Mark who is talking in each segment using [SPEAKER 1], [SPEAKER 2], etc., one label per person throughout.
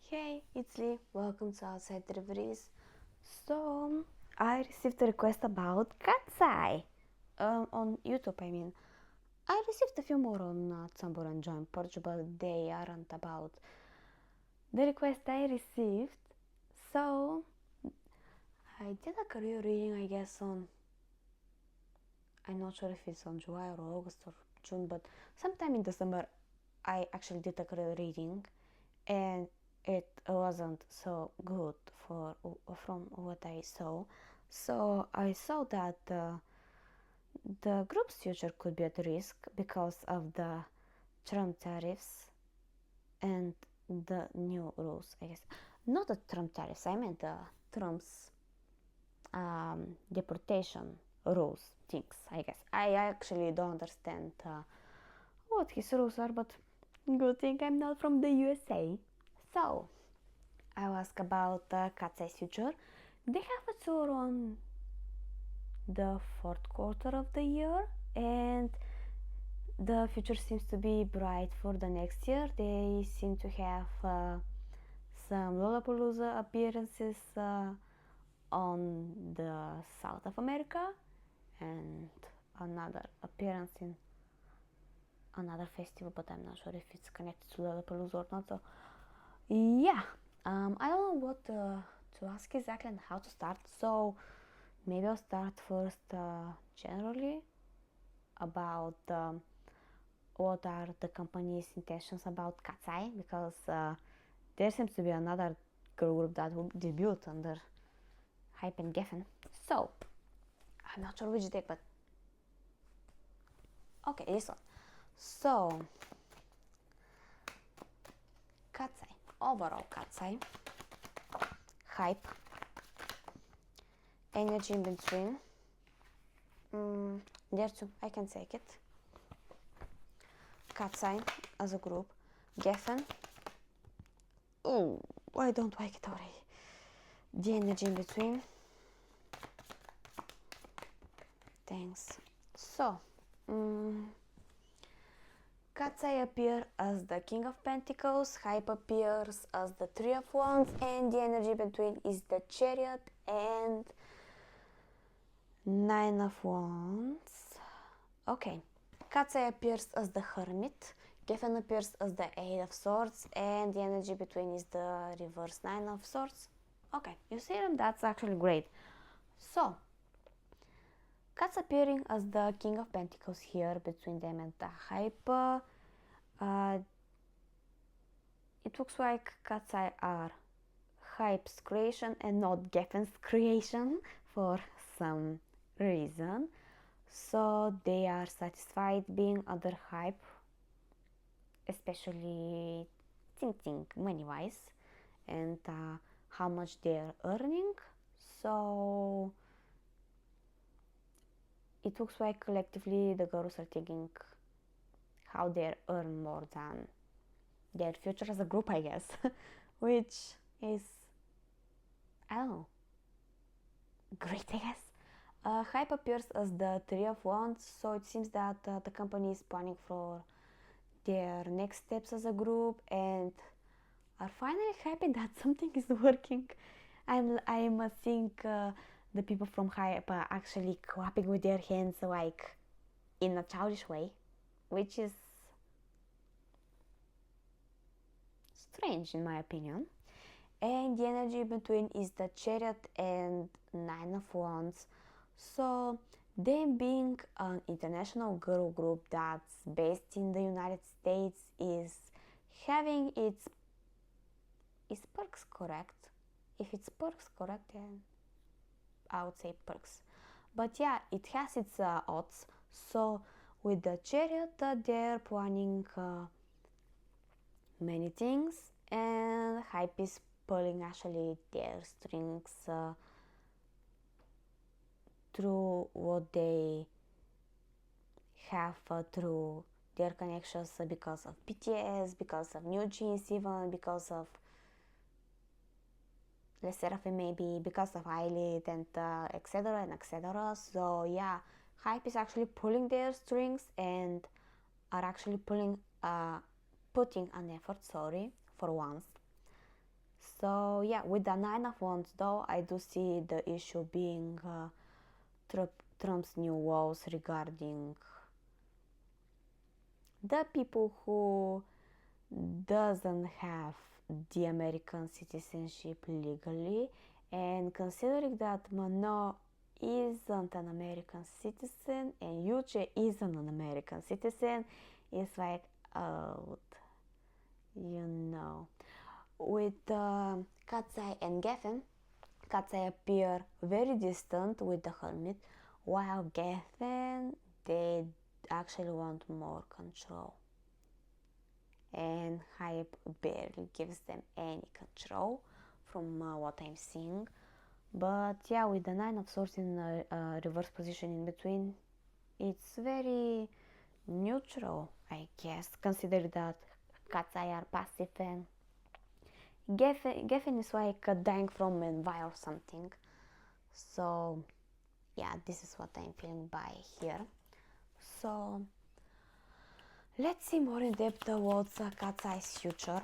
[SPEAKER 1] Hey, it's Lee. Welcome to outsidereveries. So, I received a request about katseye on YouTube. I received a few more on tumblr and joinperch, but they aren't about the request I received. So, I did a career reading, I guess, I'm not sure if it's on July or August or June, but sometime in December, I actually did a career reading, and it wasn't so good from what I saw. So I saw that the group's future could be at risk because of the Trump tariffs and the new rules. I guess not the Trump tariffs. I meant the Trump's deportation rules things. I guess I actually don't understand what his rules are, but good thing I'm not from the USA. So I asked about Katse's future. They have a tour on the fourth quarter of the year, and the future seems to be bright for the next year. They seem to have some Lollapalooza appearances on the South of America, and another appearance in another festival, but I'm not sure if it's connected to Lollapalooza or not. So yeah, I don't know what to ask exactly and how to start. So maybe I'll start first generally about what are the company's intentions about katseye, because there seems to be another girl group that will debut under Hype and Geffen. So I'm not sure which deck, but okay, this one. So katseye, overall katseye, hype, energy in between. There too, I can take it. Katseye as a group, Geffen. Oh, I don't like it already. The energy in between. Thanks. So, Katseye appears as the King of Pentacles, Hype appears as the Three of Wands, and the energy between is the Chariot and Nine of Wands. Okay, Katseye appears as the Hermit, Geffen appears as the Eight of Swords, and the energy between is the reverse Nine of Swords. Okay, you see them? That's actually great. So, Kat's appearing as the King of Pentacles here between them and the Hype. It looks like Katseye are Hype's creation and not Geffen's creation for some reason. So they are satisfied being under Hype, especially thinking money wise, and how much they're earning. So it looks like collectively the girls are thinking how they earn more than their future as a group, I guess. Which is, I don't know, great, I guess. Hype appears as the Three of Wands, so it seems that the company is planning for their next steps as a group and are finally happy that something is working. I'm seeing the people from Hype actually clapping with their hands like in a childish way, which is strange in my opinion. And the energy between is the Chariot and Nine of Wands. So them being an international girl group that's based in the United States is having its perks correct. If it's perks correct, then I would say perks. But yeah, it has its odds. So with the Chariot, they're planning many things, and Hype is pulling actually their strings through what they have through their connections because of BTS, because of New Jeans, even because of Les Seraphim, maybe because of Eyelid, and etc. and etc. So yeah, Hype is actually pulling their strings and are actually putting an effort, for once. So yeah, with the Nine of Wands though, I do see the issue being Trump's new laws regarding the people who doesn't have the American citizenship legally, and considering that Mano isn't an American citizen and Yuche isn't an American citizen, it's like out, you know. With Katseye and Geffen, Katseye appear very distant with the Hermit, while Geffen, they actually want more control. And Hype barely gives them any control from what I'm seeing. But yeah, with the Nine of Swords in a reverse position in between, it's very neutral, I guess, considering that Katseye are passive and Geffen is like dying from envy or something. So yeah, this is what I'm feeling by here. So let's see more in depth what's Katseye's future.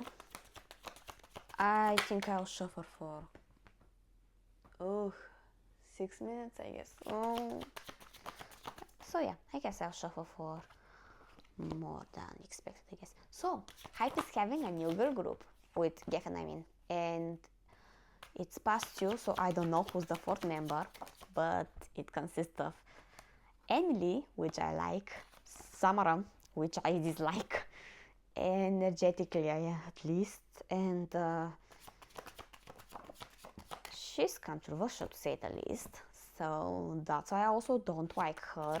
[SPEAKER 1] I think I'll shuffle for 6 minutes, I guess. So yeah, I guess I'll shuffle for more than expected, I guess. So Hype is having a new girl group with Geffen, I mean, and it's past 2, so I don't know who's the 4th member, but it consists of Emily, which I like, Samara, which I dislike, energetically at least, and she's controversial to say the least, so that's why I also don't like her.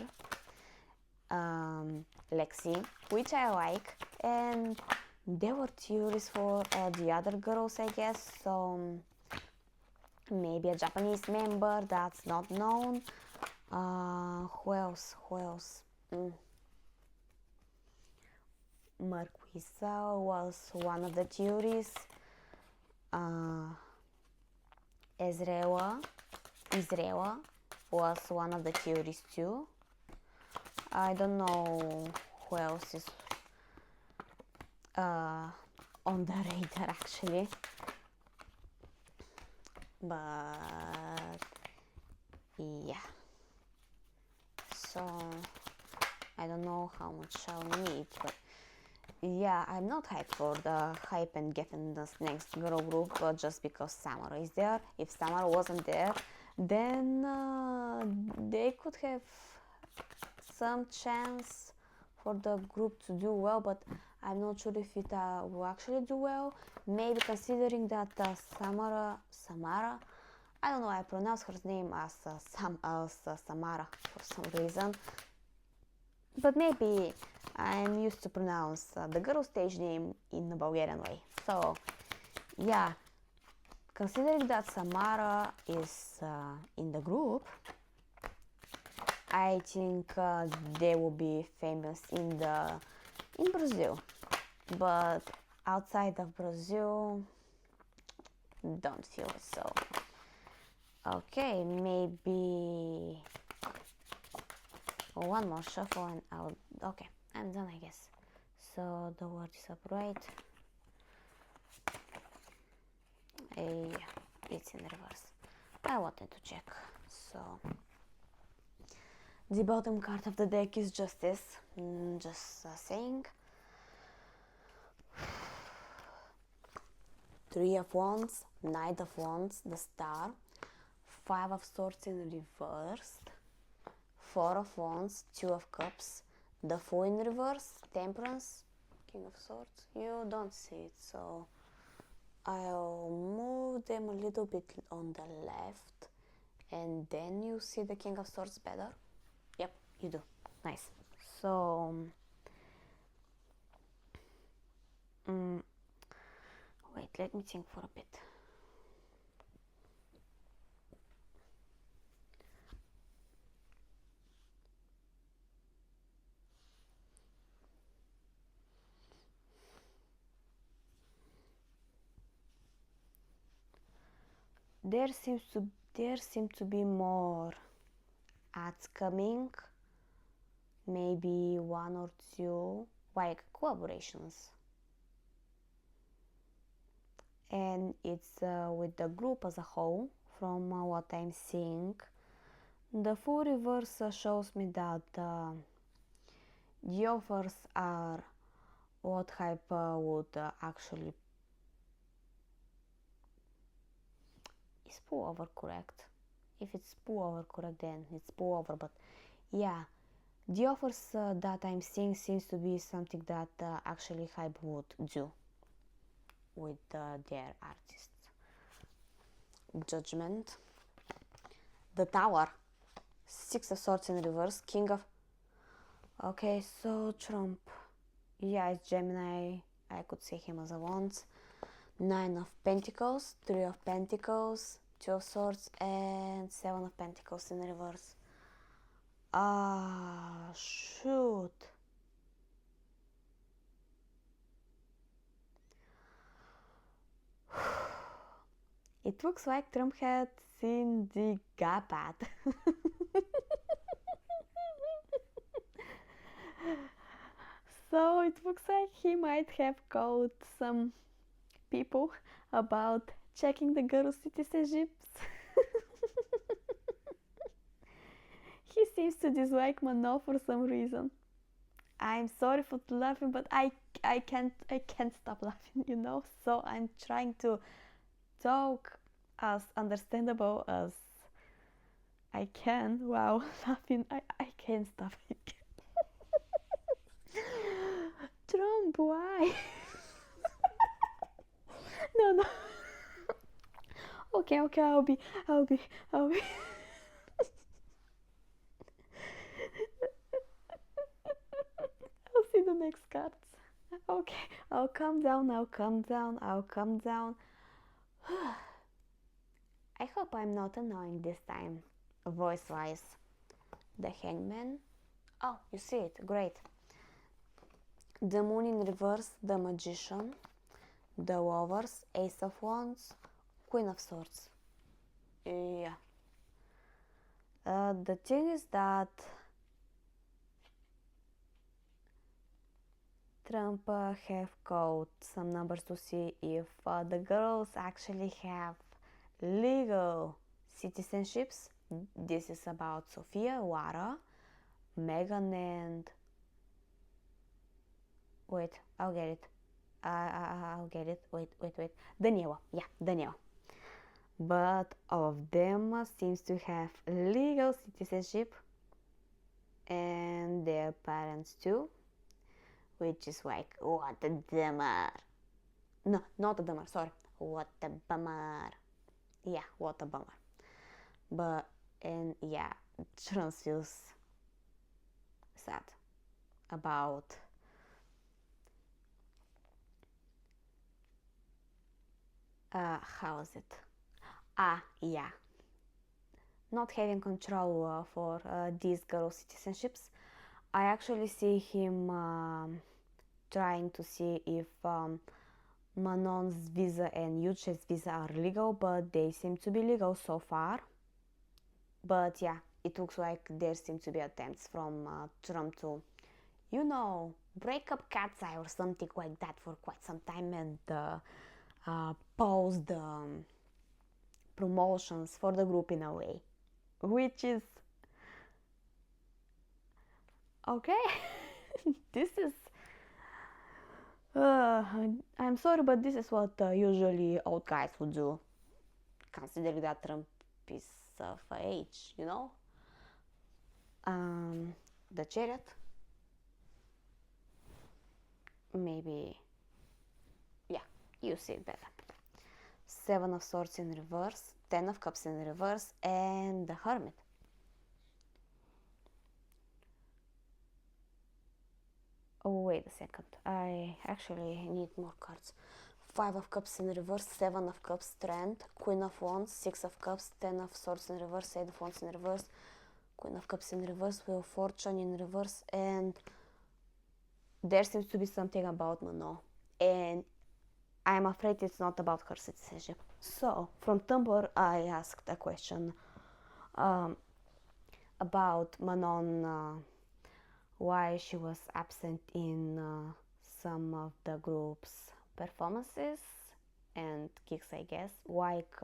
[SPEAKER 1] Lexi, which I like, and there were theories for the other girls, I guess, so maybe a Japanese member that's not known. Who else? Marquisa was one of the theories. Israela was one of the theories too. I don't know who else is on the radar actually, but yeah, so I don't know how much I'll need, but yeah, I'm not hyped for the Hype and Geffen's next girl group just because Samara is there. If Samara wasn't there, then they could have some chance for the group to do well, but I'm not sure if it will actually do well. Maybe considering that Samara, I don't know, I pronounce her name as Samara for some reason, but maybe I'm used to pronounce the girl stage name in the Bulgarian way. So yeah, considering that Samara is in the group, I think they will be famous in Brazil, but outside of Brazil, don't feel it. So okay, maybe one more shuffle and okay, I'm done, I guess. So the word is upright. It's in reverse. I wanted to check. So the bottom card of the deck is Justice. Just saying. 3 of Wands, Knight of Wands, the Star, 5 of Swords in reversed, 4 of Wands, 2 of Cups, the Fool in reverse, Temperance, King of Swords. You don't see it, so I'll move them a little bit on the left, and then you see the King of Swords better. Yep, you do. Nice. So wait, let me think for a bit. There seem to be more ads coming, maybe 1 or 2 like collaborations, and it's with the group as a whole. From what I'm seeing, the full reverse shows me that the offers are what hype would actually is pullover correct. If it's pullover correct, then it's pullover. But yeah, the offers that I'm seeing seems to be something that actually hype would do with their artists. Judgment. The Tower. Six of Swords in reverse. King of... Okay, so Trump. Yeah, it's Gemini. I could see him as a Wands. Nine of Pentacles. Three of Pentacles. Two of Swords. And Seven of Pentacles in reverse. Ah, shoot. It looks like Trump had seen the gap at. So it looks like he might have called some people about checking the girls' citizenships. He seems to dislike Mano for some reason. I'm sorry for laughing, but I can't stop laughing, you know. So I'm trying to talk as understandable as I can. Wow, laughing. I can't stop it. Trump, why? No. Okay, I'll be. I'll see the next cards. Okay, I'll calm down. I hope I'm not annoying this time, voice-wise. The Hangman. Oh, you see it. Great. The Moon in reverse, the Magician, the Lovers, Ace of Wands, Queen of Swords. Yeah. The thing is that Trump have called some numbers to see if the girls actually have legal citizenships. This is about Sophia, Lara, Megan, and wait, I'll get it. I'll get it. Wait. Daniela. Yeah, Daniela. But all of them seems to have legal citizenship, and their parents too, which is like, what a bummer. No, not a bummer, sorry. What a bummer. Yeah, what a bummer. But, and yeah, Trans feels sad about how is it? Yeah, not having control for these girls' citizenships. I actually see him trying to see if Manon's visa and Yuche's visa are legal, but they seem to be legal so far. But yeah, it looks like there seem to be attempts from Trump to, you know, break up Katseye or something like that for quite some time and pause the promotions for the group in a way, which is okay. This is I'm sorry, but this is what usually old guys would do, considering that Trump is of age, you know. The Chariot, maybe, yeah, you see it better. Seven of Swords in reverse, Ten of Cups in reverse, and the Hermit. Oh, wait a second, I actually need more cards. Five of Cups in reverse, Seven of Cups, Strength, Queen of Wands, Six of Cups, Ten of Swords in reverse, Eight of Wands in reverse, Queen of Cups in reverse, Wheel of Fortune in reverse, and there seems to be something about Mano, and I'm afraid it's not about her citizenship. So, from Tumblr, I asked a question about Manon, why she was absent in some of the group's performances, and kicks, I guess, like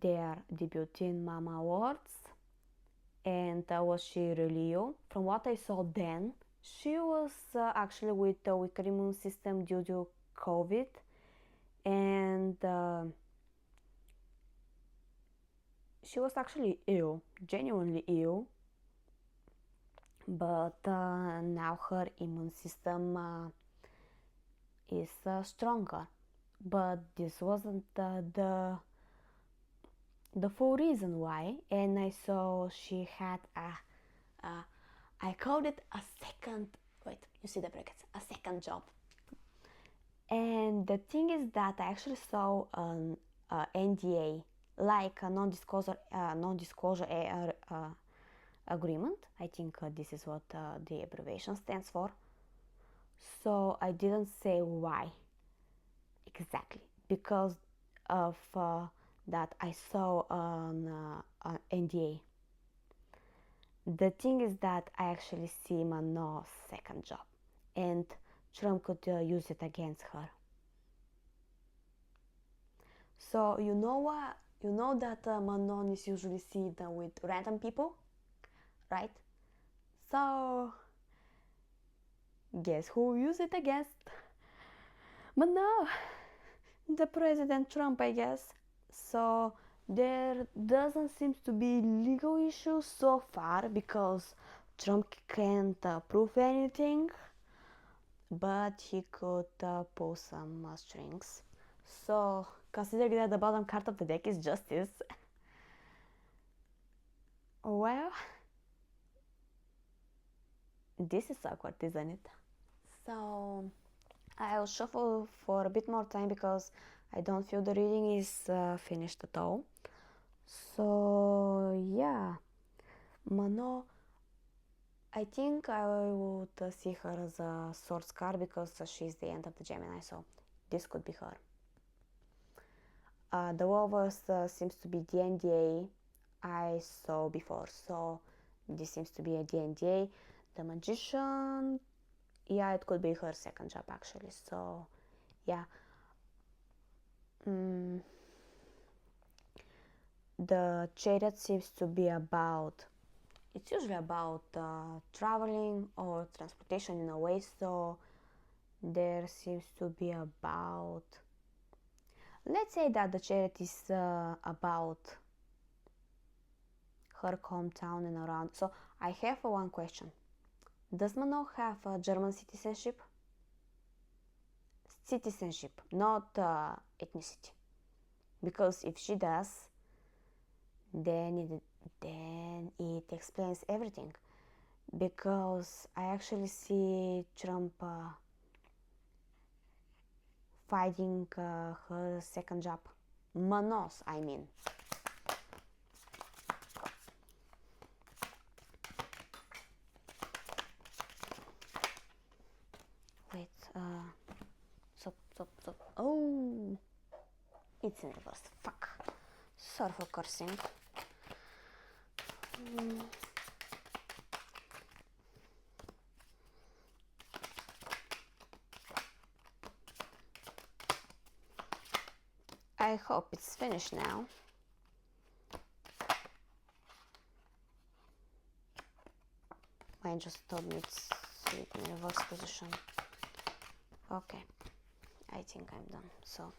[SPEAKER 1] their debuting Mama Awards. And was she really ill? From what I saw then, she was actually with a weaker immune system due to COVID, and she was actually ill, genuinely ill, but now her immune system is stronger. But this wasn't the full reason why, and I saw she had I called it a second, wait, you see the brackets, a second job. And the thing is that I actually saw an NDA, like a non-disclosure agreement. I think this is what the abbreviation stands for. So I didn't say why exactly, because of that I saw an NDA. The thing is that I actually see Manon's second job, and Trump could use it against her. So you know that Manon is usually seen with random people, right? So guess who used it against Manon? The President Trump, I guess. So there doesn't seem to be legal issues so far because Trump can't prove anything, but he could pull some strings. So considering that the bottom card of the deck is justice, well, this is awkward, isn't it? So I'll shuffle for a bit more time because I don't feel the reading is finished at all. So yeah, Mano, I think I would see her as a Swords card because she's the end of the Gemini, so this could be her. The Lovers seems to be the NDA I saw before, so this seems to be a NDA. The Magician, yeah, it could be her second job actually, so yeah. The Chariot seems to be about, it's usually about traveling or transportation in a way, so there seems to be about, let's say that the Chariot is about her hometown and around. So I have one question. Does Manon have German citizenship? Citizenship, not ethnicity. Because if she does, then it explains everything. Because I actually see Trump fighting her second job. Manon's, I mean. Wait, stop. Oh, it's in reverse. Fuck. Sorry for cursing. I hope it's finished now. Mine just told me it's in reverse position. Okay, I think I'm done. So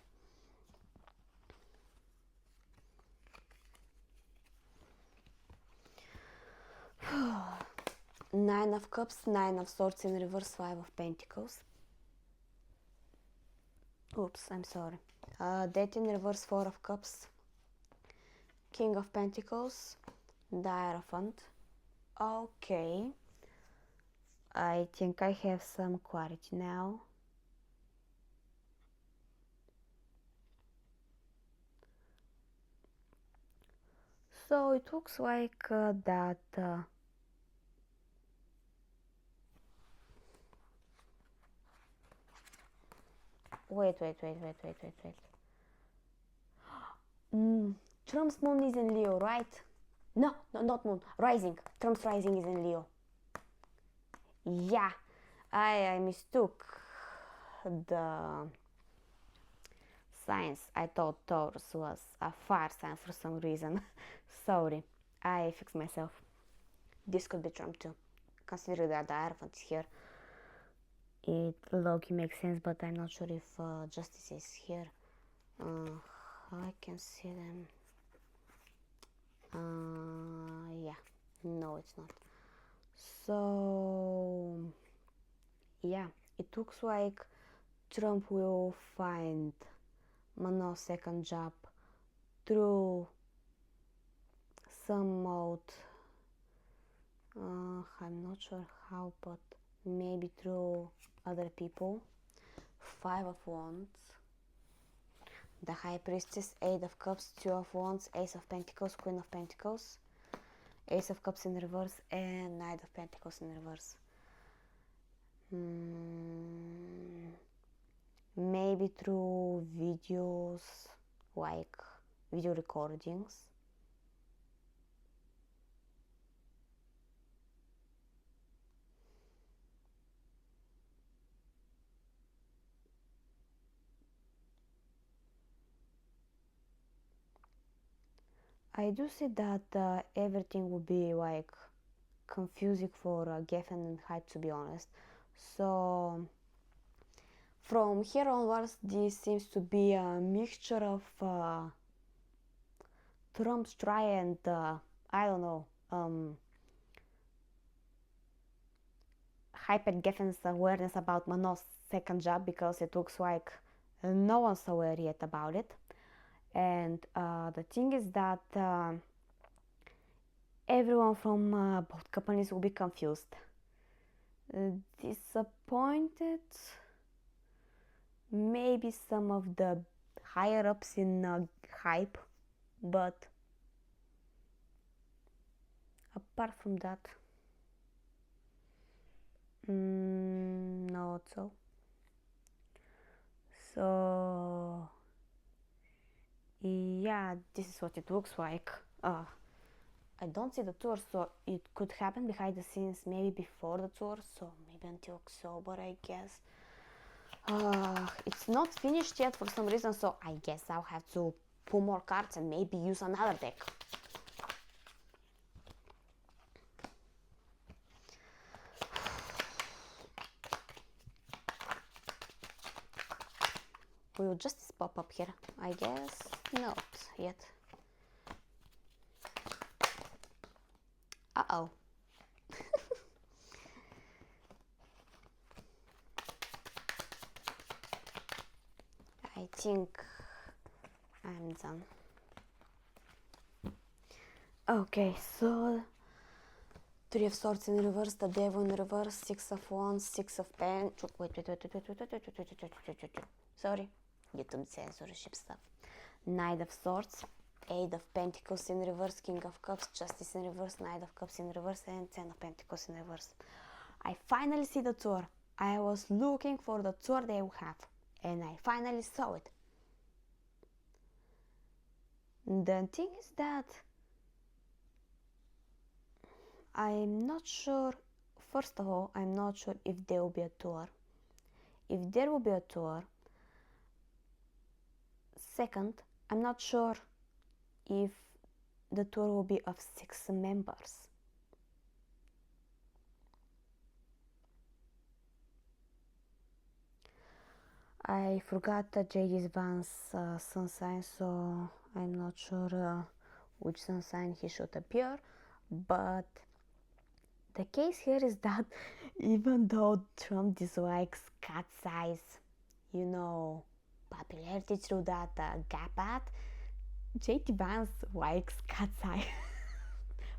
[SPEAKER 1] Nine of Cups, Nine of Swords in reverse, Five of Pentacles. Oops, I'm sorry. Death in reverse, Four of Cups. King of Pentacles, the Hierophant. Okay. I think I have some clarity now. So it looks like that wait. Trump's moon is in Leo, right? No, not moon. Rising. Trump's rising is in Leo. Yeah, I mistook the signs. I thought Taurus was a fire sign for some reason. Sorry, I fixed myself. This could be Trump too, considering that the Hierophant is here. It low-key makes sense, but I'm not sure if Justice is here. I can see them. Yeah, no, it's not. So yeah, it looks like Trump will find Mano's second job through some mode. I'm not sure how, but maybe through other people. 5 of Wands, the High Priestess, 8 of Cups, 2 of Wands, Ace of Pentacles, Queen of Pentacles, Ace of Cups in reverse, and Knight of Pentacles in reverse. Maybe through videos, like video recordings. I do see that everything will be like confusing for Geffen and Hyde, to be honest. So from here onwards, this seems to be a mixture of Trump's try and I don't know, hyper Geffen's awareness about Mano's second job, because it looks like no one's aware yet about it. And the thing is that everyone from both companies will be confused, disappointed. Maybe some of the higher ups in hype, but apart from that, not so. So yeah, this is what it looks like. I don't see the tour, so it could happen behind the scenes, maybe before the tour, so maybe until October, I guess. It's not finished yet for some reason, so I guess I'll have to pull more cards and maybe use another deck. Will Justice pop up here? I guess not yet. Uh-oh. I think I'm done. Okay, so 3 of Swords in reverse, the Devil in reverse, 6 of Wands, 6 of Pentacles. Wait. Sorry, YouTube censorship stuff. Knight of Swords, 8 of Pentacles in reverse, King of Cups, Justice in reverse, Knight of Cups in reverse, and 10 of Pentacles in reverse. I finally see the tour. I was looking for the tour they will have, and I finally saw it. The thing is that I'm not sure. First of all, I'm not sure if there will be a tour. If there will be a tour. Second, I'm not sure if the tour will be of 6 members. I forgot J.D. Vance's sun sign, so I'm not sure which sun sign he should appear. But the case here is that even though Trump dislikes katseye, popularity through that gap ad, J.D. Vance likes katseye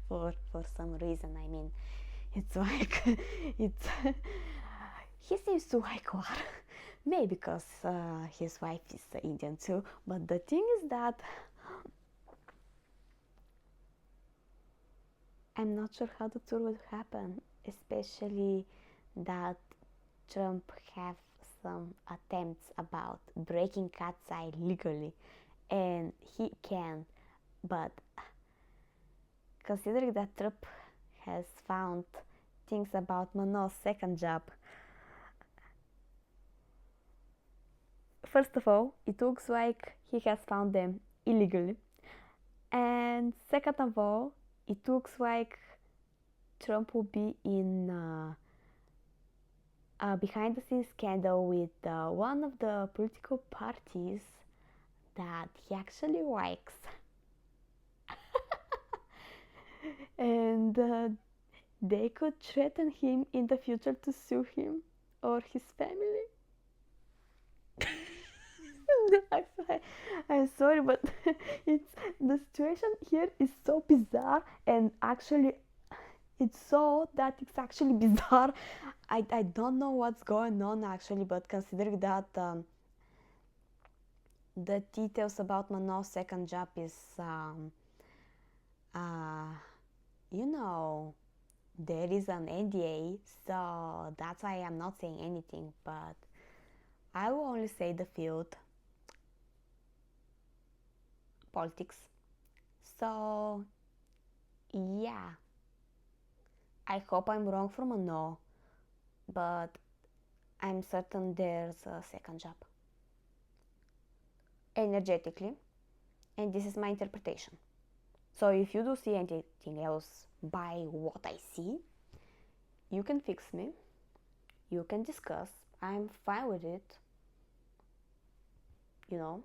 [SPEAKER 1] for some reason. I mean, it's like he seems to like war. Maybe because his wife is Indian too. But the thing is that I'm not sure how the tour will happen, especially that Trump have some attempts about breaking katseye legally, and he can. But considering that Trump has found things about Mano's second job first of all, it looks like he has found them illegally. And second of all, it looks like Trump will be in a behind the scenes scandal with one of the political parties that he actually likes. And they could threaten him in the future to sue him or his family. I'm sorry, but it's the situation here is so bizarre, and actually it's so that it's actually bizarre. I don't know what's going on actually, but considering that the details about Manol's second job is you know, there is an NDA, so that's why I'm not saying anything, but I will only say the field politics. So yeah, I hope I'm wrong for Manol, but I'm certain there's a second job. Energetically, and this is my interpretation. So if you do see anything else by what I see, you can fix me, you can discuss, I'm fine with it, you know.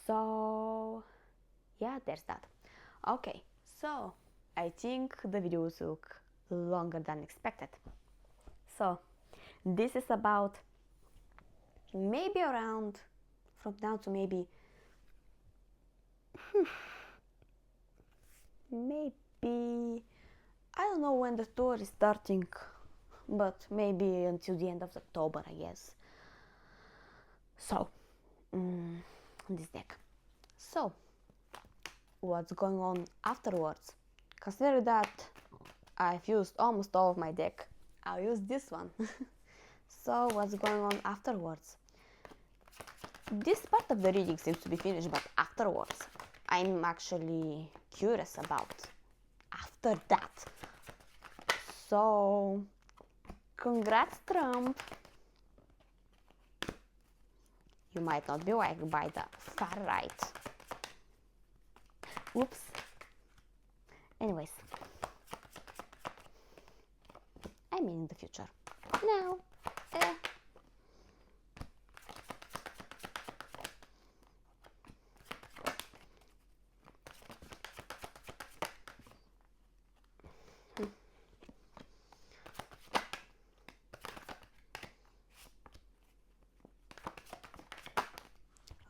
[SPEAKER 1] So yeah, there's that. Okay, so I think the video took longer than expected. So this is about maybe around from now to maybe I don't know when the tour is starting, but maybe until the end of October, I guess. So this deck. So what's going on afterwards? Consider that I've used almost all of my deck. I'll use this one. So what's going on afterwards? This part of the reading seems to be finished, but afterwards I'm actually curious about after that. So congrats, Trump. You might not be liked by the far right. Oops. Anyways, I mean in the future. Now,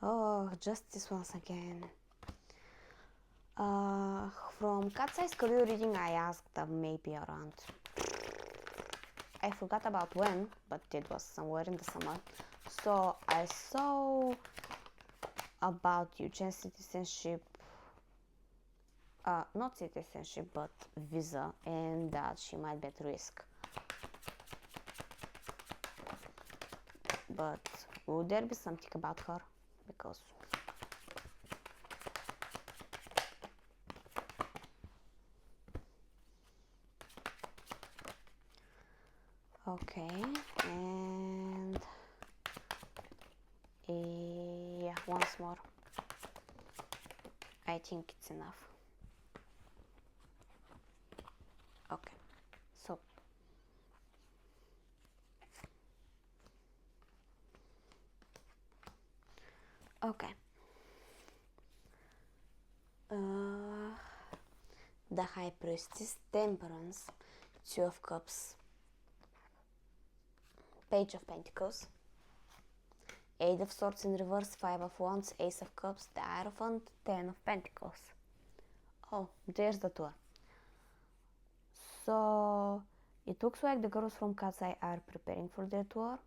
[SPEAKER 1] oh, justice once again. From Katseye's career reading, I asked maybe around, I forgot about when, but it was somewhere in the summer. So I saw about Eugene's citizenship, not citizenship, but visa, and that she might be at risk. But would there be something about her? Because okay, and yeah, once more. I think it's enough. Okay, so okay. The High Priestess, Temperance, Two of Cups, Page of Pentacles, Eight of Swords in reverse, Five of Wands, Ace of Cups, the Hierophant, Ten of Pentacles. Oh, there's the tour. So it looks like the girls from Katseye are preparing for their tour.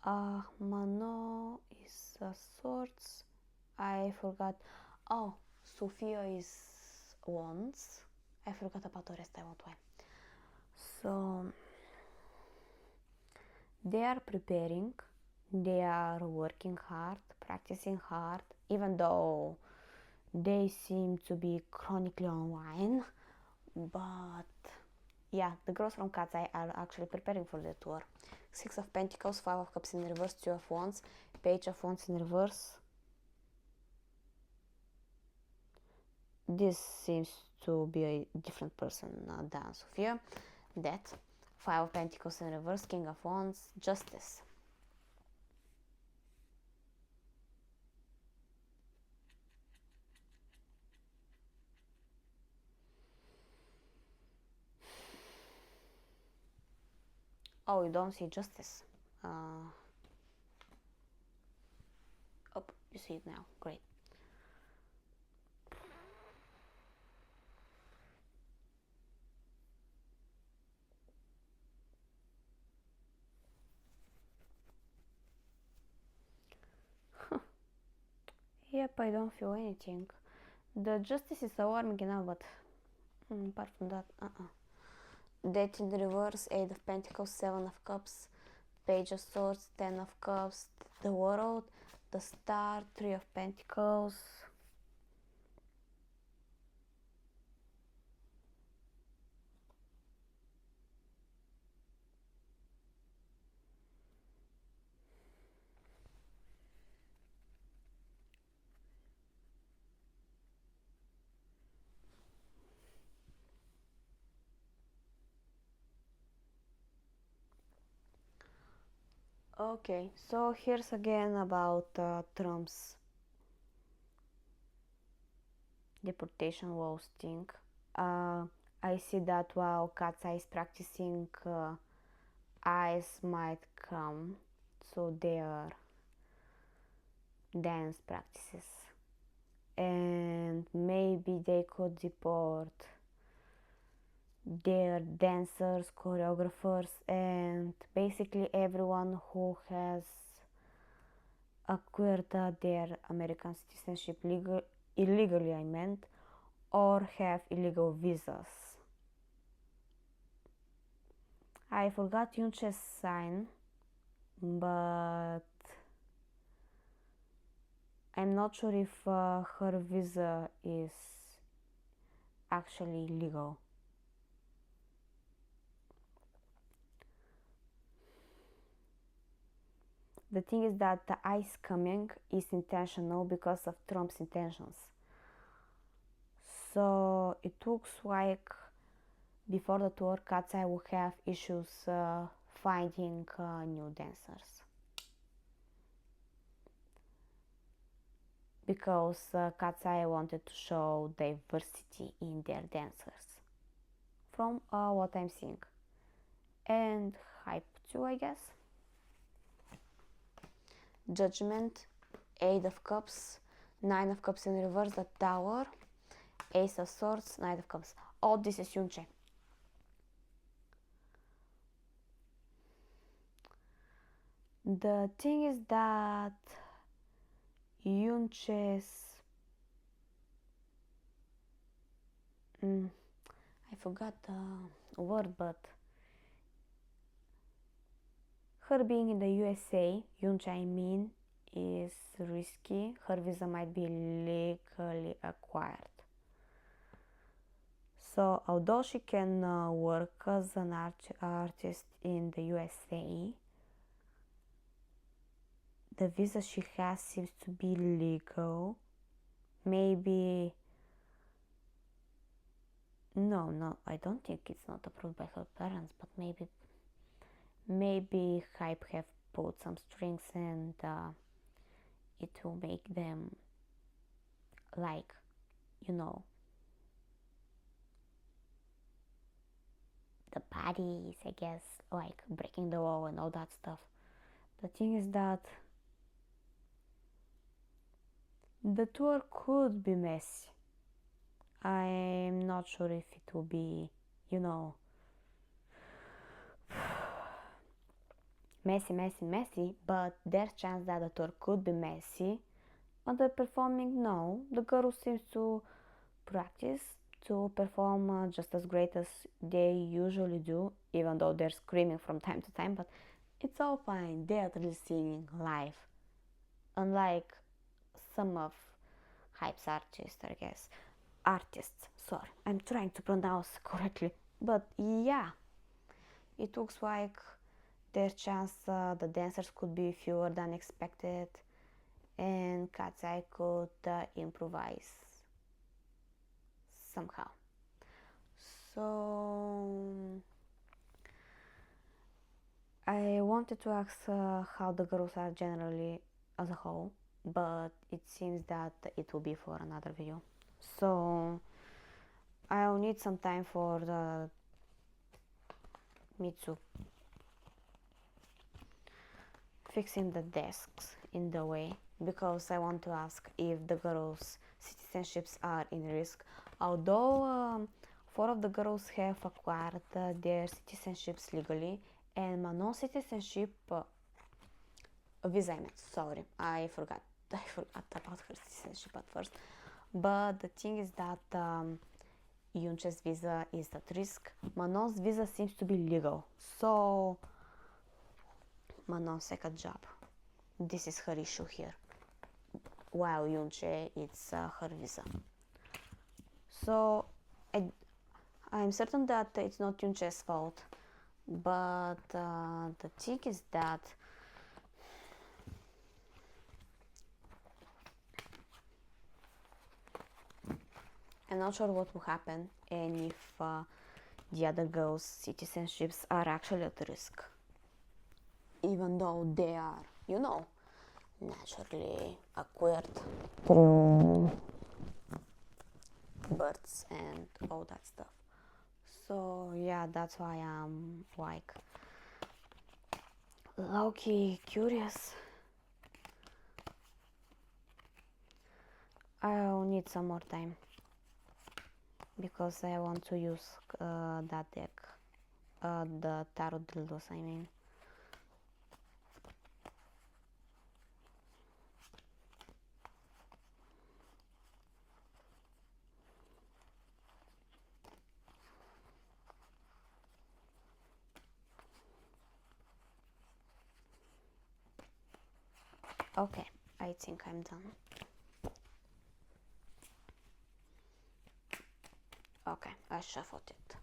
[SPEAKER 1] Mano is Swords. I forgot. Oh, Sophia is Wands. I forgot about the rest, I won't why. So they are preparing, they are working hard, practicing hard, even though they seem to be chronically online. But yeah, the girls from Katseye are actually preparing for the tour. Six of Pentacles, Five of Cups in reverse, Two of Wands, Page of Wands in reverse. This seems to be a different person than Sophia. Death, Five of Pentacles in reverse, King of Wands, Justice. Oh, you don't see Justice. Oh, you see it now. Great. Yep, I don't feel anything. The Justice is alarming enough, but apart from that, Death in reverse, Eight of Pentacles, Seven of Cups, Page of Swords, Ten of Cups, the World, the Star, Three of Pentacles. Okay, so here's again about Trump's deportation laws thing. I see that while katseye is practicing, eyes might come to their dance practices, and maybe they could deport their dancers, choreographers, and basically everyone who has acquired their American citizenship illegally, I meant, or have illegal visas. I forgot Yunche's sign, but I'm not sure if her visa is actually legal. The thing is that the ice coming is intentional because of Trump's intentions. So it looks like before the tour, katseye will have issues finding new dancers. Because katseye wanted to show diversity in their dancers. From what I'm seeing. And hype too, I guess. Judgment, Eight of Cups, Nine of Cups in reverse, the Tower, Ace of Swords, Knight of Cups. All this is Yunche. The thing is that Yunche's I forgot the word, but her being in the USA, Yunche I mean, is risky. Her visa might be legally acquired. So although she can work as an artist in the USA, the visa she has seems to be legal. Maybe no, I don't think it's not approved by her parents, but maybe hype have put some strings, and it will make them, like, you know, the bodies, I guess, like breaking the law and all that stuff. The thing is that the tour could be messy. I'm not sure if it will be, you know, messy, but there's chance that the tour could be messy. On the performing, no. The girl seems to practice to perform just as great as they usually do, even though they're screaming from time to time, but it's all fine. They're really singing live. Unlike some of Hype's artists, I guess. Sorry, I'm trying to pronounce correctly. But yeah, it looks like their chance the dancers could be fewer than expected, and katseye could improvise somehow. So I wanted to ask how the girls are generally as a whole, but it seems that it will be for another video. So I'll need some time for me to fixing the desks in the way, because I want to ask if the girls' citizenships are in risk. Although 4 of the girls have acquired their citizenships legally, and Manon's citizenship, visa I meant, sorry, I forgot about her citizenship at first. But the thing is that Yunche's visa is at risk. Manon's visa seems to be legal, so Manon's second job. This is her issue here. While Yunche, it's her visa. So I'm certain that it's not Yunche's fault, but the thing is that I'm not sure what will happen and if the other girls' citizenships are actually at risk, even though they are, naturally acquired through births and all that stuff. So yeah, that's why I'm like low-key curious. I'll need some more time because I want to use that deck, the tarot dildos, I mean. Okay, I think I'm done. Okay, I shuffled it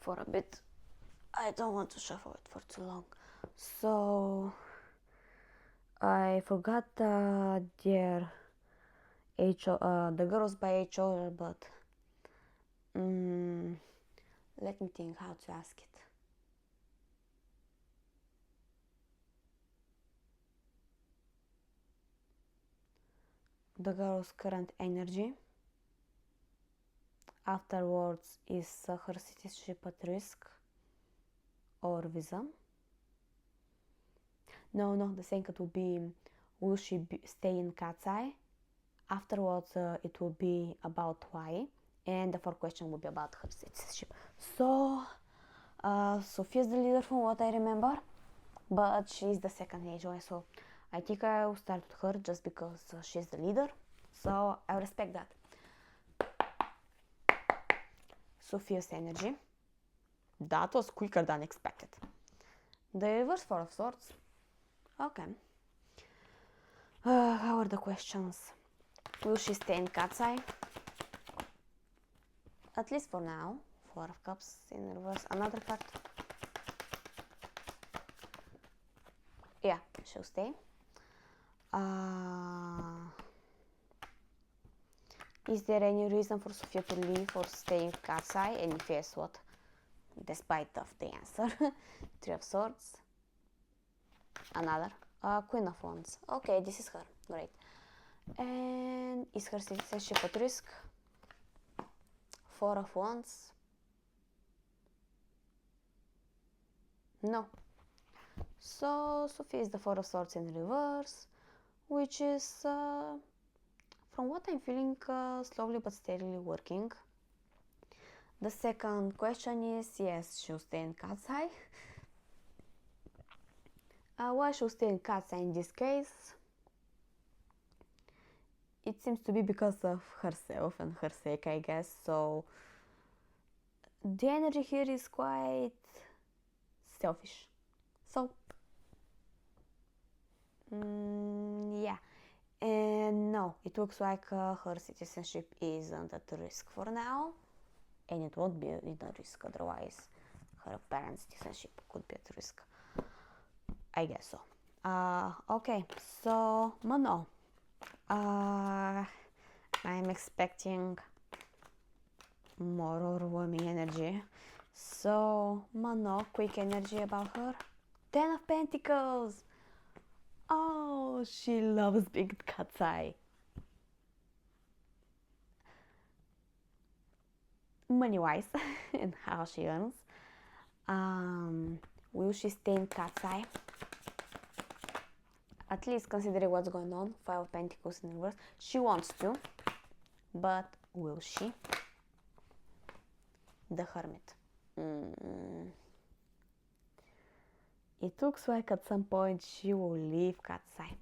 [SPEAKER 1] for a bit. I don't want to shuffle it for too long. So I forgot their age, the girls by age order, but let me think how to ask it. The girl's current energy. Afterwards, is her citizenship at risk or visa? No, the second will be, will she stay in katseye? Afterwards, it will be about why, and the fourth question will be about her citizenship. So, Sophia's the leader from what I remember, but she's the second age one, so I think I will start with her just because she's the leader, so I respect that. Sophia's energy. That was quicker than expected. The reverse Four of Swords. Okay. How are the questions? Will she stay in katseye? At least for now. Four of Cups in reverse. Another card. Yeah, she'll stay. Is there any reason for Sophia to leave or stay in katseye? And if yes, what? Despite of the answer. Three of Swords. Another. Queen of Wands. Okay, this is her. Great. And is her citizenship at risk? Four of Wands. No. So Sophia is the Four of Swords in reverse, which is, from what I'm feeling, slowly but steadily working. The second question is, yes, she'll stay in katseye. Why she'll stay in katseye in this case? It seems to be because of herself and her sake, I guess. So the energy here is quite selfish. So yeah, and no, it looks like her citizenship isn't at risk for now, and it won't be in a risk otherwise. Her parents' citizenship could be at risk. I guess so. Okay, so Mano. I'm expecting more overwhelming energy. So Mano, quick energy about her. 10 of Pentacles. Oh, she loves big katseye. Money wise and how she earns. Will she stay in katseye? At least considering what's going on. 5 of Pentacles in reverse. She wants to, but will she? The Hermit. It looks like at some point she will leave katseye.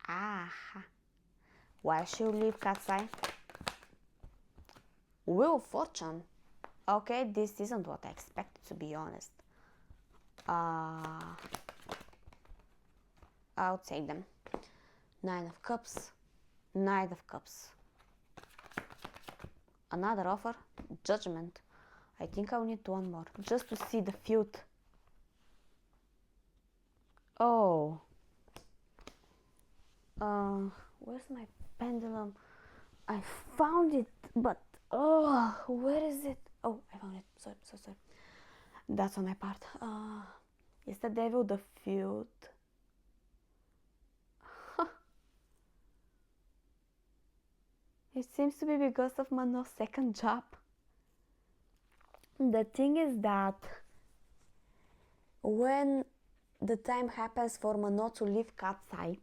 [SPEAKER 1] Aha. Why she will leave katseye? Wheel of Fortune. Okay, this isn't what I expected, to be honest. I'll take them. 9 of Cups. Knight of Cups. Another offer. Judgment. I think I'll need one more, just to see the feud. Oh. Where's my pendulum? I found it, but where is it? Oh, I found it. Sorry, so sorry. That's on my part. Is the devil the feud? It seems to be because of Mano's second job. The thing is that when the time happens for Mano to leave katseye,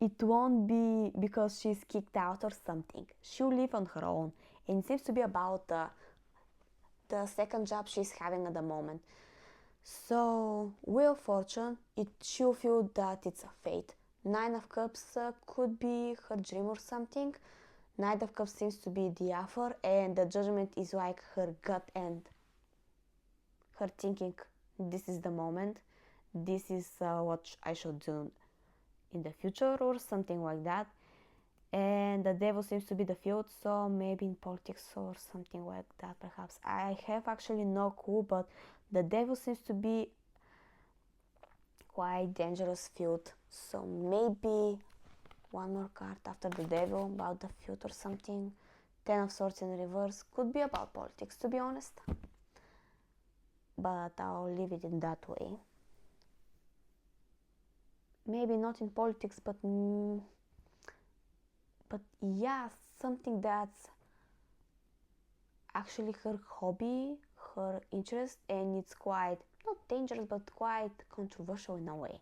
[SPEAKER 1] it won't be because she's kicked out or something. She'll leave on her own. And it seems to be about the second job she's having at the moment. So, Wheel of Fortune, she'll feel that it's a fate. 9 of Cups could be her dream or something. Knight of Cups seems to be the offer, and the Judgment is like her gut and her thinking, this is the moment, this is what I should do in the future or something like that. And the devil seems to be the feud, so maybe in politics or something like that perhaps. I have actually no clue, but the devil seems to be quite dangerous feud, so maybe one more card after the devil about the feud or something. 10 of Swords in reverse, could be about politics, to be honest, but I'll leave it in that way. Maybe not in politics, but yeah, something that's actually her hobby, her interest, and it's quite not dangerous but quite controversial in a way.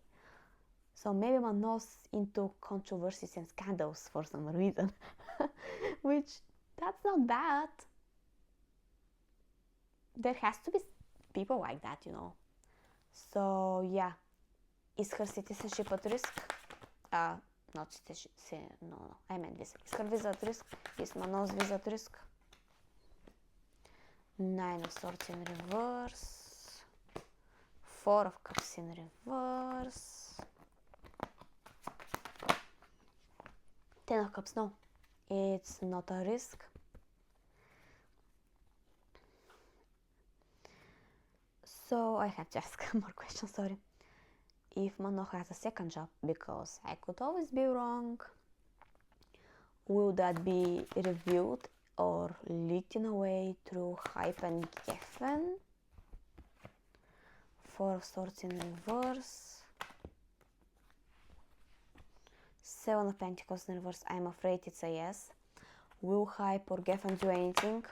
[SPEAKER 1] So maybe Mano's into controversies and scandals for some reason, which that's not bad. There has to be people like that, you know. So yeah, is her citizenship at risk? Not citizenship, no, I meant visa. Is her visa at risk? Is Mano's visa at risk? 9 of Swords in reverse. 4 of Cups in reverse. 10 of Cups, no. It's not a risk. So I have to ask more questions, sorry. If Mano has a second job, because I could always be wrong, will that be revealed or leaked in a way through hype and Geffen? 4 of Swords in reverse. 7 of Pentacles in reverse. I'm afraid it's a yes. Will hype or Geffen do anything?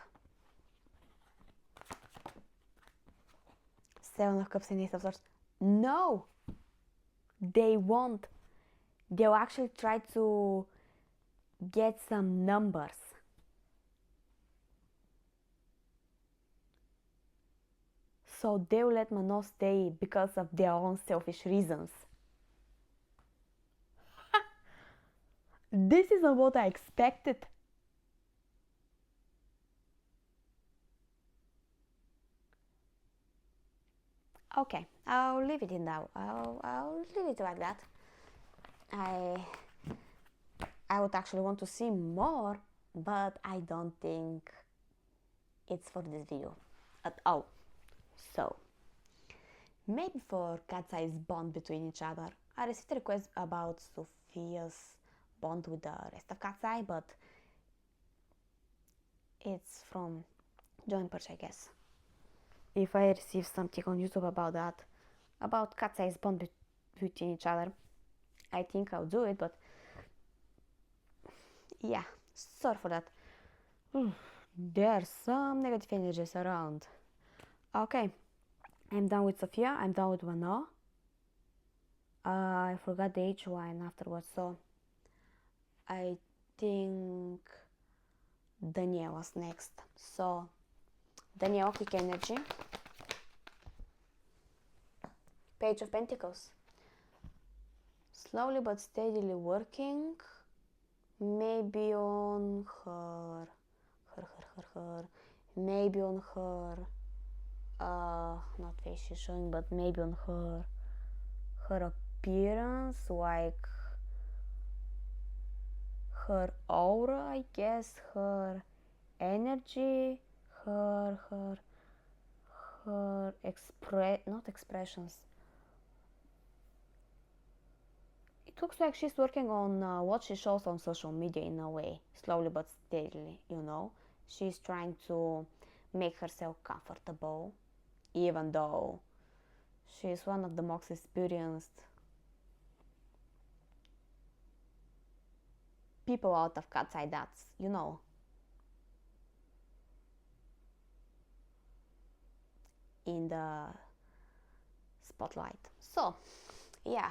[SPEAKER 1] 7 of Cups and 8 of Swords. No! They won't. They'll actually try to get some numbers. So they'll let Mano stay because of their own selfish reasons. This isn't what I expected. Okay, I'll leave it in that. I'll leave it like that. I would actually want to see more, but I don't think it's for this video at all. So maybe for Katseye's bond between each other. I received a request about Sophia's bond with the rest of Katseye, but it's from joinperch, I guess. If I receive something on YouTube about that, about Katseye's bond between each other, I think I'll do it, but yeah, sorry for that. There are some negative energies around. Okay, I'm done with Sophia, I'm done with Wano. I forgot the H line afterwards, so I think Danielle was next. So, Danielle, quick energy. Page of Pentacles. Slowly but steadily working, maybe on her, maybe on her, not face she's showing, but maybe on her appearance, like her aura, I guess, her energy, her not expressions. It looks like she's working on what she shows on social media in a way, slowly but steadily, you know. She's trying to make herself comfortable, even though she's one of the most experienced people out of Katseye, that's, you know. In the spotlight. So, yeah,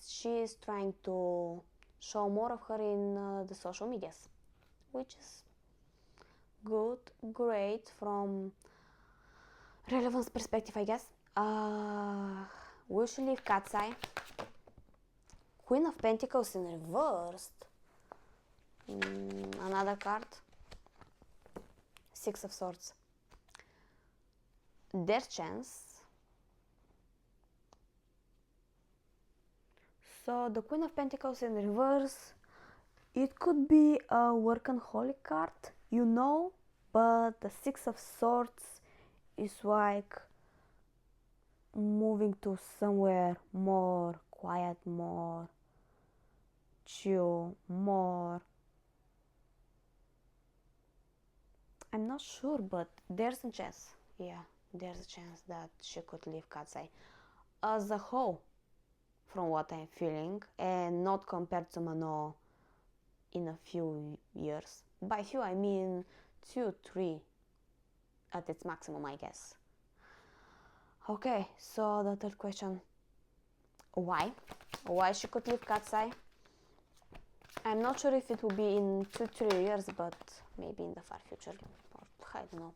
[SPEAKER 1] she's trying to show more of her in the social medias, which is good, great from relevance perspective, I guess. Will she leave Katseye? Queen of Pentacles in reversed. Another card. Six of Swords. Their chance. So the Queen of Pentacles in reverse, it could be a workaholic card, you know, but the Six of Swords is like moving to somewhere more quiet, more chill, more, I'm not sure, but there's a chance. Yeah, there's a chance that she could leave Katseye as a whole, from what I'm feeling, and not compared to Mano in a few years. By few I mean 2-3 at its maximum, I guess. Okay, so the third question, why she could leave Katseye? I'm not sure if it will be in 2-3 years, but maybe in the far future, or I don't know.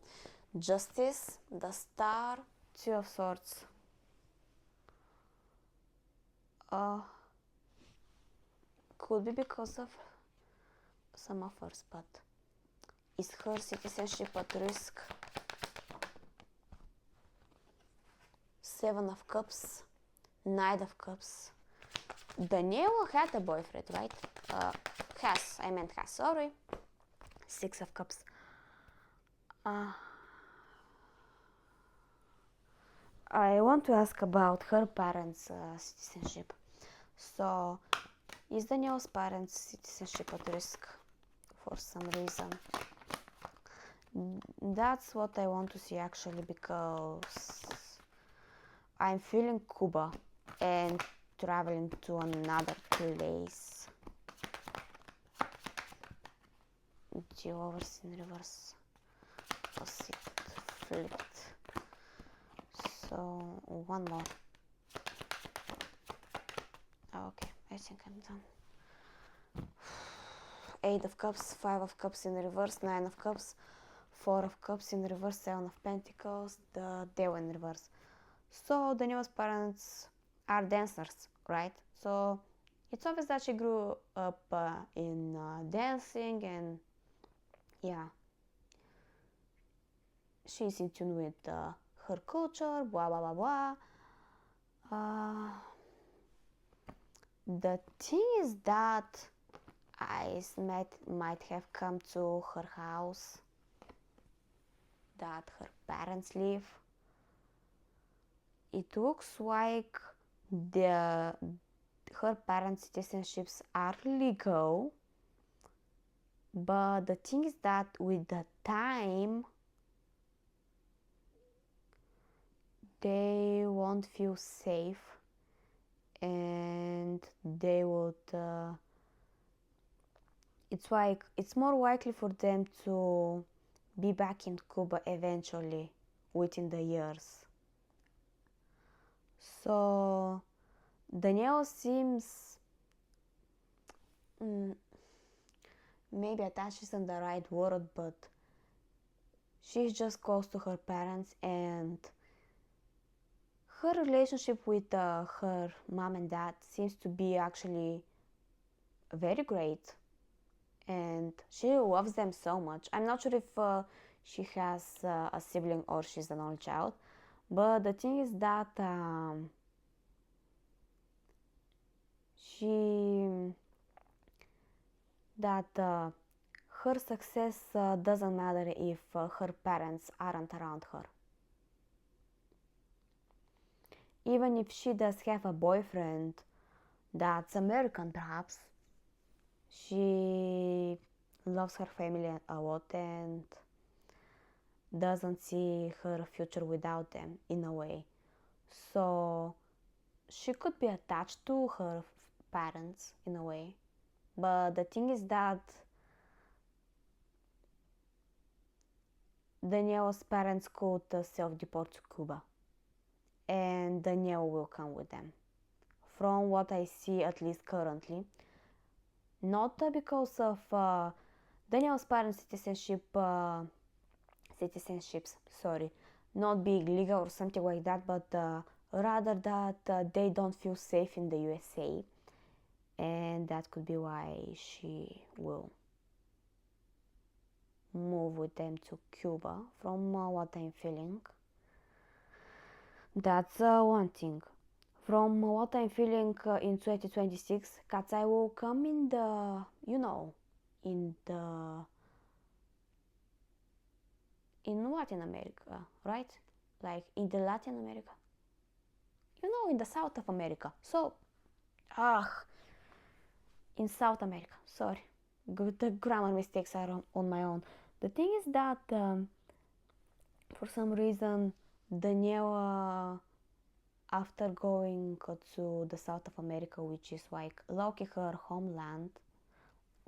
[SPEAKER 1] Justice, the Star, Two of Swords. Could be because of some offers, but is her citizenship at risk? Seven of Cups, Knight of Cups. Daniela had a boyfriend, right? Has, sorry. Six of Cups. I want to ask about her parents' citizenship. So, is Danielle's parents' citizenship at risk for some reason? That's what I want to see actually, because I'm feeling Cuba and traveling to another place. The overs in reverse. Opposite flipped. So one more. Okay, I think I'm done. Eight of Cups, Five of Cups in reverse, Nine of Cups, Four of Cups in reverse, Seven of Pentacles, the Devil in reverse. So the newest parents are dancers, right? So it's obvious that she grew up in dancing, and yeah, she's in tune with her culture, blah blah blah blah. The thing is that Ice might have come to her house that her parents live. it looks like her parents' citizenships are legal, but the thing is that with the time they won't feel safe, and they would it's more likely for them to be back in Cuba eventually within the years. So Danielle seems maybe attached isn't the right word, but she's just close to her parents, and her relationship with her mom and dad seems to be actually very great, and she loves them so much. I'm not sure if she has a sibling or she's an only child, but the thing is that her success doesn't matter if her parents aren't around her. Even if she does have a boyfriend that's American, perhaps, she loves her family a lot and doesn't see her future without them in a way. So she could be attached to her parents in a way, but the thing is that Danielle's parents could self-deport to Cuba, and Danielle will come with them. From what I see, at least currently, not because of Danielle's parents' citizenships, not being legal or something like that, but rather that they don't feel safe in the USA, and that could be why she will move with them to Cuba, from what I'm feeling. That's one thing. From what I'm feeling, in 2026, katseye will come in the, in Latin America, right? Like in the Latin America. In the South of America. So, in South America, sorry. The grammar mistakes are on my own. The thing is that for some reason Daniela, after going to the South of America, which is like lucky her homeland,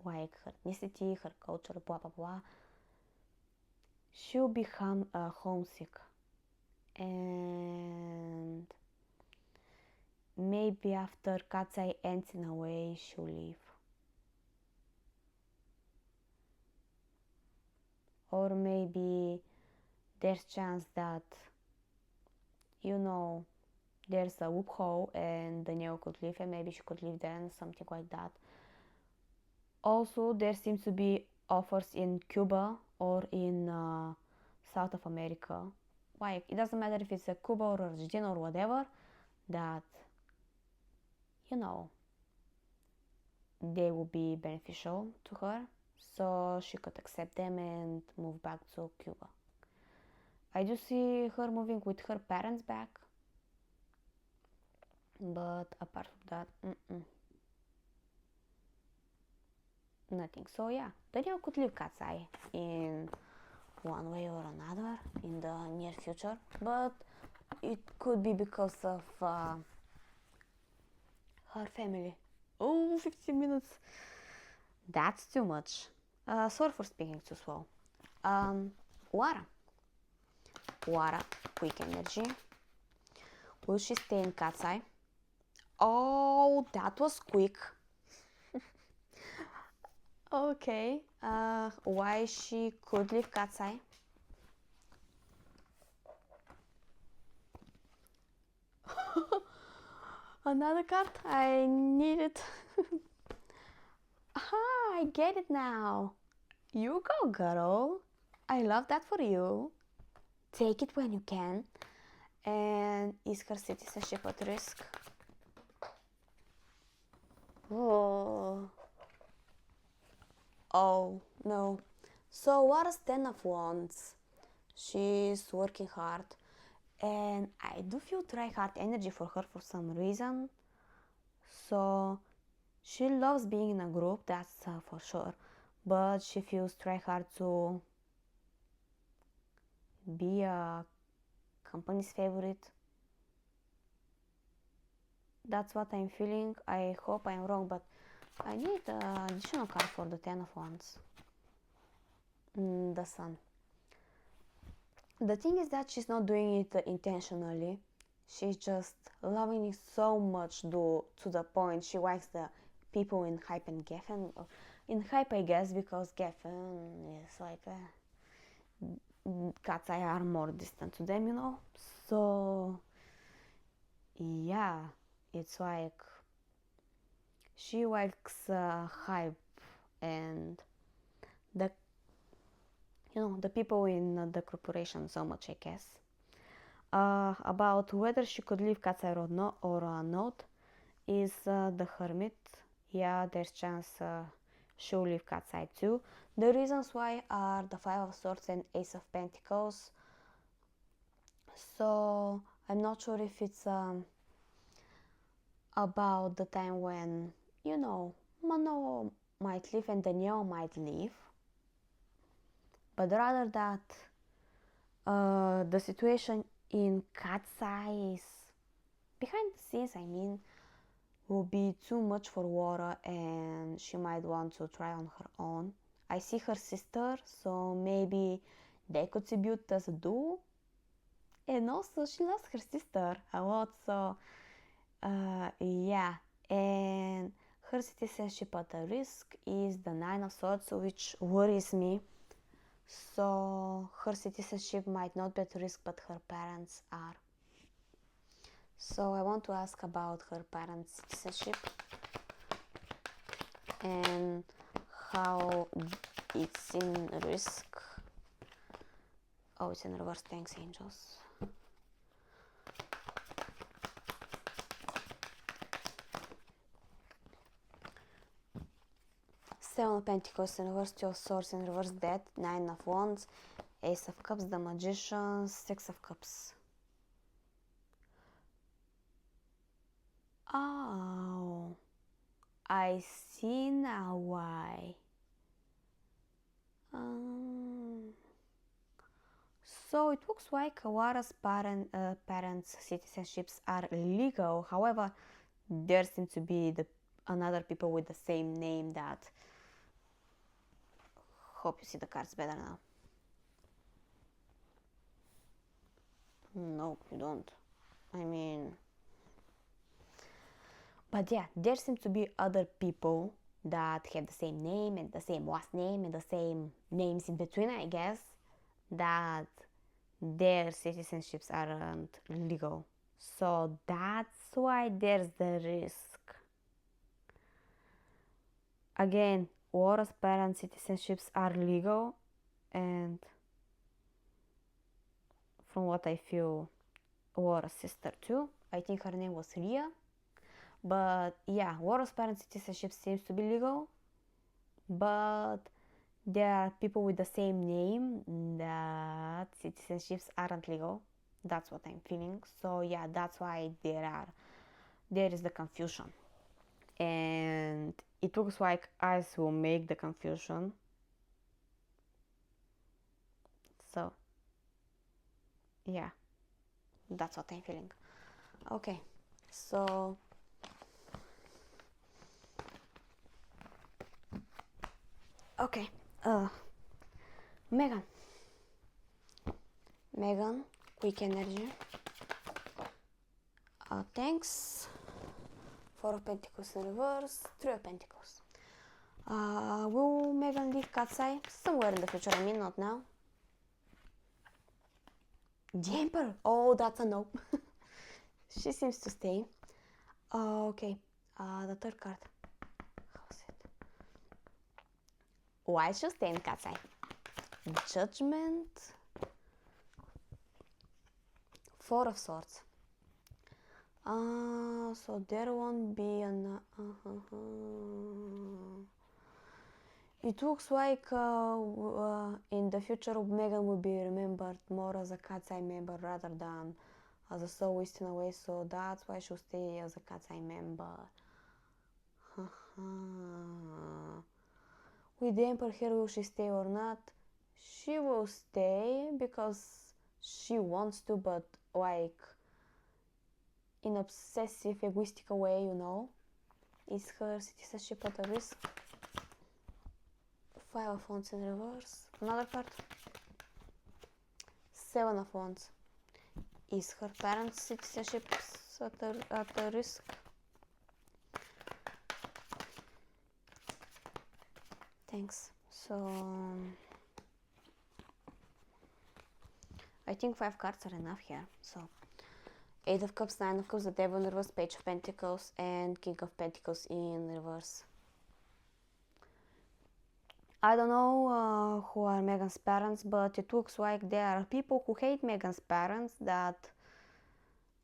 [SPEAKER 1] like her ethnicity, her culture, blah blah blah, she'll become homesick, and maybe after katseye ends in a way, she'll leave. Or maybe there's chance that there's a loophole and Danielle could leave and maybe she could live there and something like that. Also, there seems to be offers in Cuba or in South of America. Like, it doesn't matter if it's a Cuba or Argentina or whatever, that they will be beneficial to her, so she could accept them and move back to Cuba. I do see her moving with her parents back, but apart from that, nothing. So yeah, Danielle could leave katseye in one way or another in the near future, but it could be because of her family. 15 minutes. That's too much. Sorry for speaking too slow. Wara, quick energy. Will she stay in katseye? Oh, that was quick. Okay. Why she could leave katseye? Another card? I need it. I get it now. You go, girl. I love that for you. Take it when you can. And is her citizenship at risk? Oh no. So what's 10 of Wands? She's working hard and I do feel try-hard energy for her for some reason. So she loves being in a group, that's for sure, but she feels try-hard to be a company's favorite. That's what I'm feeling. I hope I'm wrong, but I need an additional card for the Ten of Wands. The Sun. The thing is that she's not doing it intentionally. She's just loving it so much to the point she likes the people in Hype and Geffen. In Hype, I guess, because Geffen is like katseye are more distant to them, you know. So yeah, it's like she likes Hype and the the people in the corporation so much, I guess. About whether she could leave katseye or not is the Hermit. Yeah, there's chance she'll leave katseye too. The reasons why are the Five of Swords and Ace of Pentacles. So I'm not sure if it's about the time when Mano might leave and Danielle might leave, but rather that the situation in katseye is behind the scenes, I mean, will be too much for Wara and she might want to try on her own. I see her sister, so maybe they contribute as a duo. And also she loves her sister a lot, so yeah. And her citizenship at the risk is the Nine of Swords, which worries me. So her citizenship might not be at risk, but her parents are. So I want to ask about her parents' citizenship and how it's in risk. Oh, it's in reverse. Thanks, angels. Seven of Pentacles in reverse, Two of Swords in reverse, Death, Nine of Wands, Ace of Cups, the Magician, Six of Cups. Oh, I see now why. So it looks like Wara's parents' citizenships are legal. However, there seem to be another people with the same name that. Hope you see the cards better now. No, you don't. I mean, but yeah, there seem to be other people that have the same name and the same last name and the same names in between, I guess, that their citizenships aren't legal. So that's why there's the risk. Again, Wara's parents' citizenships are legal, and from what I feel, Wara's sister too. I think her name was Ria. But yeah, Wara's parents' citizenship seems to be legal, but there are people with the same name that citizenships aren't legal. That's what I'm feeling. So yeah, that's why there is the confusion. And it looks like ice will make the confusion. So yeah, that's what I'm feeling. Okay, so okay, Megan, quick energy. Thanks. Four of Pentacles in reverse, Three of Pentacles. Will Megan leave katseye? Somewhere in the future, I mean, not now. Joinperch! Oh, that's a no. She seems to stay. Okay, the third card. How's it? Why should stay in katseye? Judgment. Four of Swords. So there won't be an. It looks like in the future Megan will be remembered more as a katseye member rather than as a soloist in a way, so that's why she'll stay as a katseye member. With the emperor here, will she stay or not? She will stay because she wants to, but like in obsessive, egoistic way, you know. Is her citizenship at a risk? 5 of wands in reverse. Another card. 7 of wands. Is her parents' citizenship at a risk? Thanks. So I think 5 cards are enough here. So 8 of Cups, 9 of Cups, the Devil in reverse, Page of Pentacles, and King of Pentacles in reverse. I don't know who are Meghan's parents, but it looks like there are people who hate Meghan's parents that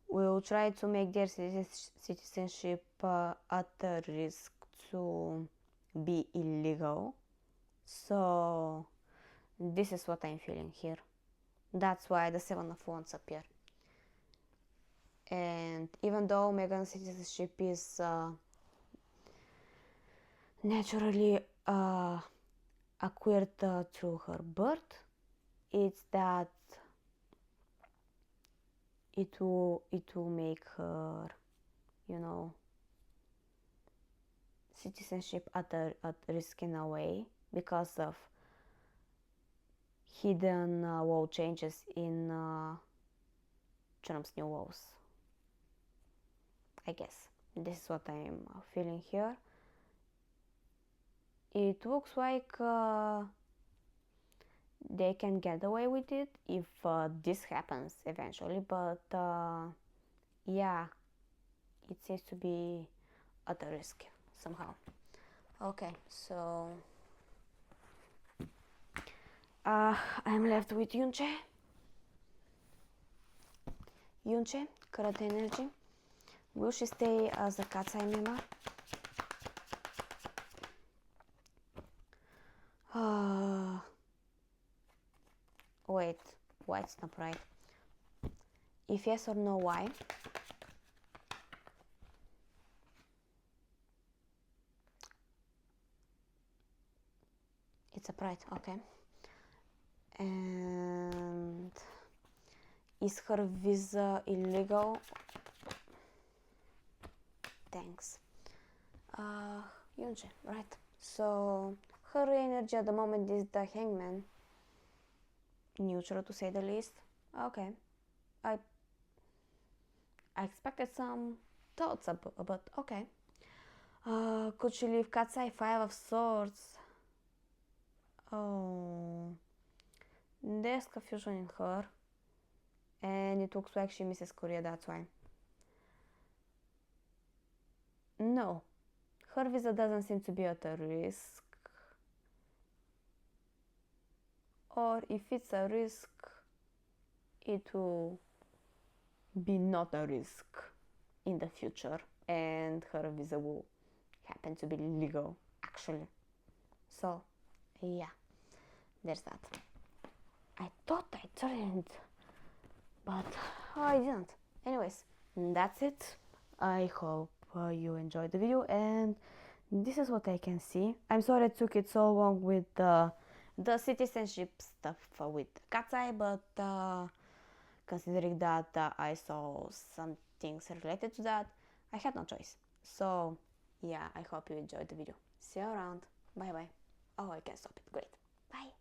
[SPEAKER 1] will try to make their citizenship at a risk to be illegal. So this is what I'm feeling here. That's why the 7 of Wands appear. And even though Meghan's citizenship is naturally acquired through her birth, it's that it will make her, you know, citizenship at risk in a way because of hidden law changes in Trump's new laws. I guess this is what I'm feeling here. It looks like they can get away with it if this happens eventually, but yeah, it seems to be at a risk somehow. Okay, so I'm left with Yunche. Yunche, current energy. Will she stay as a katseye member? Wait, why it's not right? If yes or no, why? It's a pride, okay. And is her visa illegal? Thanks. Yunche, right. So her energy at the moment is the Hangman. Neutral to say the least. Okay. I expected some thoughts but okay. Could she leave katseye? 5 of Swords. Oh, there's confusion in her, and it looks like she misses Korea, that's why. No, her visa doesn't seem to be at a risk, or if it's a risk, it will be not a risk in the future, and her visa will happen to be legal actually. So yeah, there's that. I thought I turned, but I didn't. Anyways, that's it. I hope you enjoyed the video, and this is what I can see. I'm sorry it took it so long with the citizenship stuff with katseye, but considering that I saw some things related to that, I had no choice. So yeah, I hope you enjoyed the video. See you around. Bye bye. Oh, I can't stop it. Great. Bye.